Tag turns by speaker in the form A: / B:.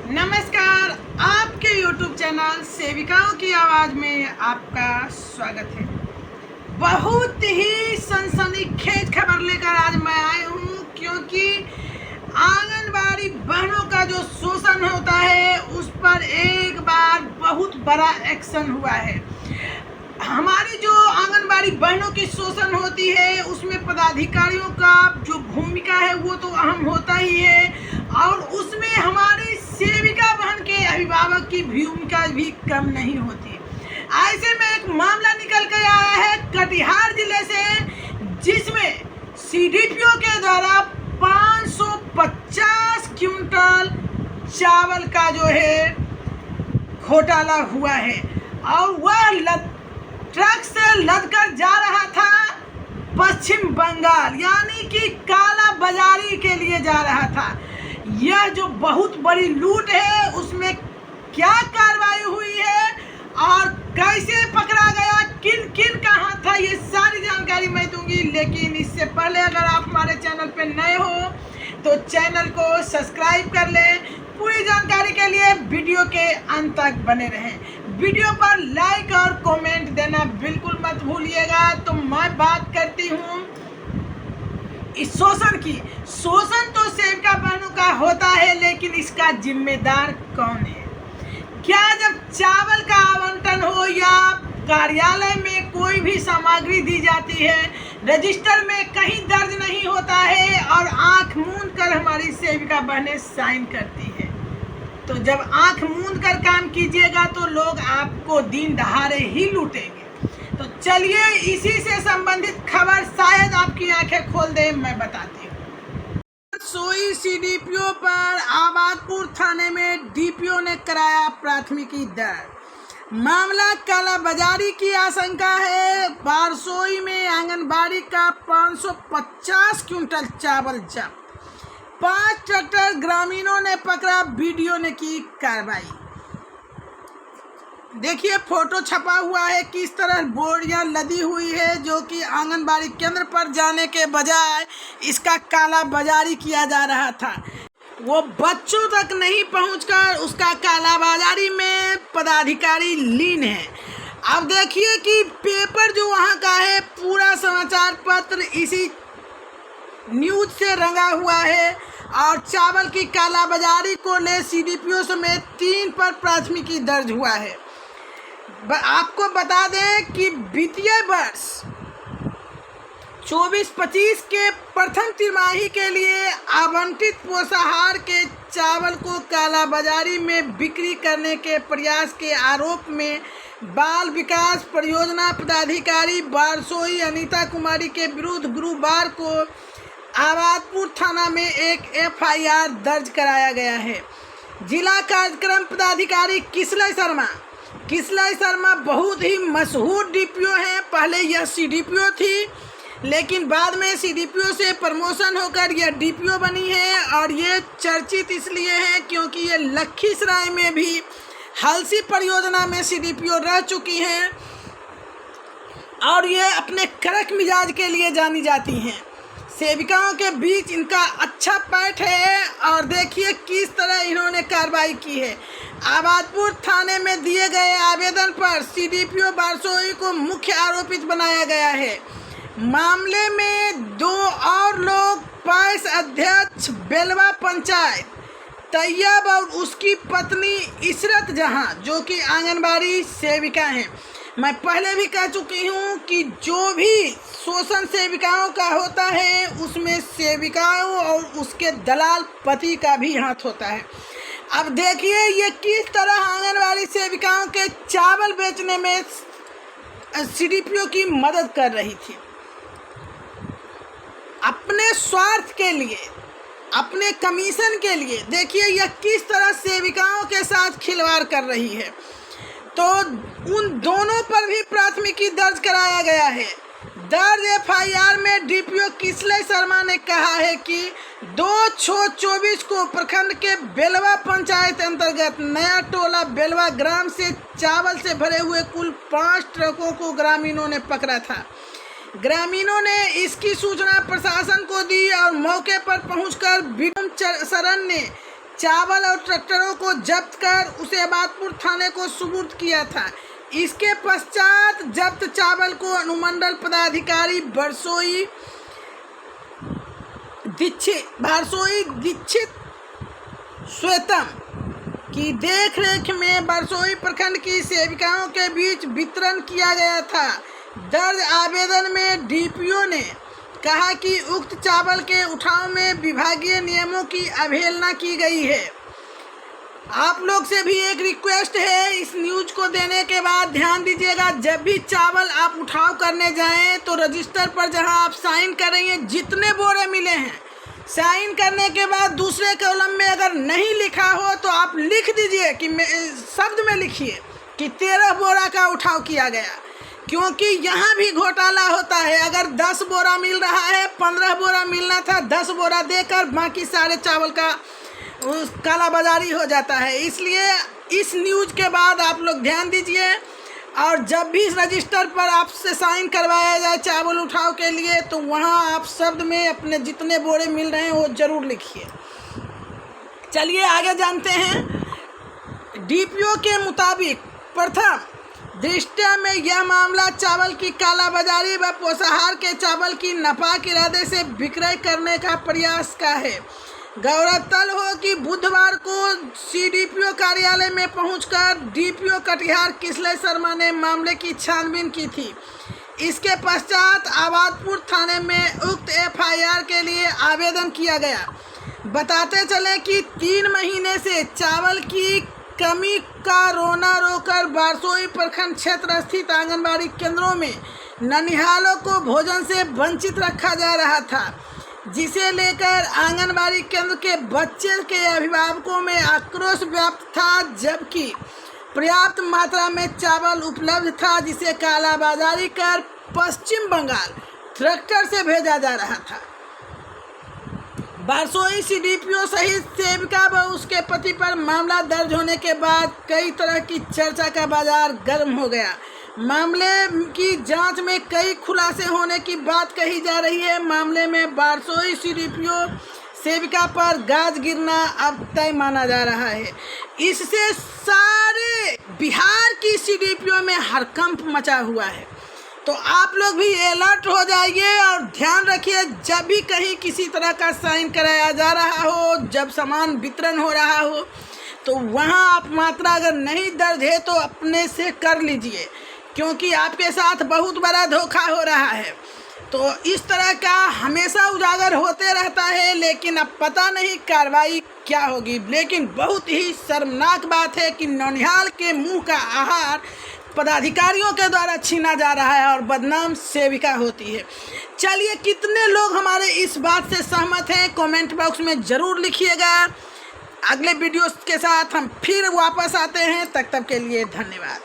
A: नमस्कार, आपके YouTube channel सेविकाओं की आवाज़ में आपका स्वागत है। बहुत ही सनसनीखेज खबर लेकर आज मैं आई हूँ, क्योंकि आंगनबाड़ी बहनों का जो शोषण होता है उस पर एक बार बहुत बड़ा एक्शन हुआ है। हमारी जो आंगनबाड़ी बहनों की शोषण होती है उसमें पदाधिकारियों का जो भूमिका है वो तो अहम होता ही है, और उसमें हमारी सेविका बहन के अभिभावक की भूमिका भी कम नहीं होती। ऐसे में एक मामला निकल कर आया है कटिहार जिले से, जिसमें सीडीपीओ के द्वारा 550 क्विंटल चावल का जो है घोटाला हुआ है, और वह ट्रक से लदकर जा रहा था पश्चिम बंगाल, यानी कि काला बाजारी के लिए जा रहा था। यह जो बहुत बड़ी लूट है उसमें क्या कार्रवाई हुई है और कैसे पकड़ा गया, किन किन का हाथ था, ये सारी जानकारी मैं दूंगी। लेकिन इससे पहले अगर आप हमारे चैनल पे नए हो तो चैनल को सब्सक्राइब कर लें। पूरी जानकारी के लिए वीडियो के अंत तक बने रहें। वीडियो पर लाइक और कमेंट देना बिल्कुल मत भूलिएगा। तो मैं बात करती हूँ इस शोषण की। शोषण तो सेविका बहनों का होता है, लेकिन इसका जिम्मेदार कौन है? क्या जब चावल का आवंटन हो या कार्यालय में कोई भी सामग्री दी जाती है, रजिस्टर में कहीं दर्ज नहीं होता है और आंख मूंद कर हमारी सेविका बहनें साइन करती है, तो जब आंख मूंद कर काम कीजिएगा तो लोग आपको दिन दहाड़े ही लूटेंगे। तो चलिए इसी से संबंधित खबर शायद आपकी आंखें खोल दे, मैं बताती हूँ। सोई सीडीपीओ पर आबादपुर थाने में डीपीओ ने कराया प्राथमिकी दर्ज। मामला कालाबाजारी की आशंका है। बारसोई में आंगनबाड़ी का 550 क्विंटल चावल जब्त। 5 ट्रैक्टर ग्रामीणों ने पकड़ा, वीडियो ने की कार्रवाई। देखिए फोटो छपा हुआ है, किस तरह बोरियां लदी हुई है, जो कि आंगनबाड़ी केंद्र पर जाने के बजाय इसका काला बाजारी किया जा रहा था। वो बच्चों तक नहीं पहुंचकर उसका काला बाजारी में पदाधिकारी लीन है। अब देखिए कि पेपर जो वहां का है, पूरा समाचार पत्र इसी न्यूज से रंगा हुआ है, और चावल की कालाबाजारी को ले सीडीपीओ समेत 3 पर प्राथमिकी दर्ज हुआ है। आपको बता दें कि वित्तीय वर्ष 24-25 के प्रथम तिमाही के लिए आवंटित पोषाहार के चावल को कालाबाजारी में बिक्री करने के प्रयास के आरोप में बाल विकास परियोजना पदाधिकारी बारसोई अनीता कुमारी के विरुद्ध गुरुवार को आबादपुर थाना में एक एफआईआर दर्ज कराया गया है। जिला कार्यक्रम पदाधिकारी किसलय शर्मा बहुत ही मशहूर डीपीओ हैं। पहले यह सीडीपीओ थी, लेकिन बाद में सीडीपीओ से प्रमोशन होकर यह डीपीओ बनी है, और ये चर्चित इसलिए है क्योंकि ये लखीसराय में भी हलसी परियोजना में सीडीपीओ रह चुकी हैं, और ये अपने कड़क मिजाज के लिए जानी जाती हैं। सेविकाओं के बीच इनका अच्छा पैठ है, और देखिए किस तरह इन्होंने कार्रवाई की है। आबादपुर थाने में दिए गए आवेदन पर सीडीपीओ बारसोई को मुख्य आरोपित बनाया गया है। मामले में 2 और लोग पैस अध्यक्ष बेलवा पंचायत तैयब और उसकी पत्नी इशरत जहां, जो कि आंगनबाड़ी सेविका हैं। मैं पहले भी कह चुकी हूँ कि जो भी शोषण सेविकाओं का होता है उसमें सेविकाओं और उसके दलाल पति का भी हाथ होता है। अब देखिए ये किस तरह आंगनबाड़ी सेविकाओं के चावल बेचने में सीडीपीओ की मदद कर रही थी, अपने स्वार्थ के लिए, अपने कमीशन के लिए। देखिए यह किस तरह सेविकाओं के साथ खिलवाड़ कर रही है। तो उन दोनों पर भी प्राथमिकी दर्ज कराया गया है। दर्ज एफआईआर में डीपीओ किसलय शर्मा ने कहा है कि 2/6/24 को प्रखंड के बेलवा पंचायत अंतर्गत नया टोला बेलवा ग्राम से चावल से भरे हुए कुल 5 ट्रकों को ग्रामीणों ने पकड़ा था। ग्रामीणों ने इसकी सूचना प्रशासन को दी, और मौके पर पहुंचकर विक्रम शरण ने चावल और ट्रैक्टरों को जब्त कर उसे आबादपुर थाने को सुपुर्द किया था। इसके पश्चात जब्त चावल को अनुमंडल पदाधिकारी भारसोई दीक्षित श्वेतम की देखरेख में बरसोई प्रखंड की सेविकाओं के बीच वितरण किया गया था। दर्ज आवेदन में डीपीओ ने कहा कि उक्त चावल के उठाव में विभागीय नियमों की अवहेलना की गई है। आप लोग से भी एक रिक्वेस्ट है, इस न्यूज को देने के बाद ध्यान दीजिएगा, जब भी चावल आप उठाव करने जाएं तो रजिस्टर पर जहां आप साइन करेंगे, जितने बोरे मिले हैं, साइन करने के बाद दूसरे कॉलम में अगर नहीं लिखा हो तो आप लिख दीजिए कि शब्द में लिखिए कि 13 बोरा का उठाव किया गया, क्योंकि यहाँ भी घोटाला होता है। अगर 10 बोरा मिल रहा है, 15 बोरा मिलना था, 10 बोरा देकर बाकी सारे चावल का कालाबाजारी हो जाता है। इसलिए इस न्यूज के बाद आप लोग ध्यान दीजिए, और जब भी रजिस्टर पर आपसे साइन करवाया जाए चावल उठाव के लिए, तो वहाँ आप शब्द में अपने जितने बोरे मिल रहे हैं वो ज़रूर लिखिए। चलिए आगे जानते हैं। डीपीओ के मुताबिक प्रथम दृष्टया में यह मामला चावल की कालाबाजारी व पोषाहार के चावल की नापाक इरादे से विक्रय करने का प्रयास का है। गौरतलब हो कि बुधवार को सीडीपीओ कार्यालय में पहुंचकर डीपीओ कटिहार किसले शर्मा ने मामले की छानबीन की थी। इसके पश्चात आबादपुर थाने में उक्त एफआईआर के लिए आवेदन किया गया। बताते चले कि 3 महीने से चावल की कमी का रोना रोकर बारसोई प्रखंड क्षेत्र स्थित आंगनबाड़ी केंद्रों में ननिहालों को भोजन से वंचित रखा जा रहा था, जिसे लेकर आंगनबाड़ी केंद्र के बच्चे के अभिभावकों में आक्रोश व्याप्त था, जबकि पर्याप्त मात्रा में चावल उपलब्ध था, जिसे कालाबाजारी कर पश्चिम बंगाल ट्रैक्टर से भेजा जा रहा था। बारसोई सीडीपीओ सहित सेविका व उसके पति पर मामला दर्ज होने के बाद कई तरह की चर्चा का बाजार गर्म हो गया। मामले की जांच में कई खुलासे होने की बात कही जा रही है। मामले में बारसोई सीडीपीओ सेविका पर गाज गिरना अब तय माना जा रहा है। इससे सारे बिहार की सीडीपीओ में हड़कंप मचा हुआ है। तो आप लोग भी अलर्ट हो जाइए और ध्यान रखिए, जब भी कहीं किसी तरह का साइन कराया जा रहा हो, जब सामान वितरण हो रहा हो, तो वहाँ आप मात्रा अगर नहीं दर्ज है तो अपने से कर लीजिए, क्योंकि आपके साथ बहुत बड़ा धोखा हो रहा है। तो इस तरह का हमेशा उजागर होते रहता है, लेकिन अब पता नहीं कार्रवाई क्या होगी। लेकिन बहुत ही शर्मनाक बात है कि नौनिहाल के मुंह का आहार पदाधिकारियों के द्वारा छीना जा रहा है और बदनाम सेविका होती है। चलिए, कितने लोग हमारे इस बात से सहमत हैं, कमेंट बॉक्स में ज़रूर लिखिएगा। अगले वीडियोस के साथ हम फिर वापस आते हैं, तब तक के लिए धन्यवाद।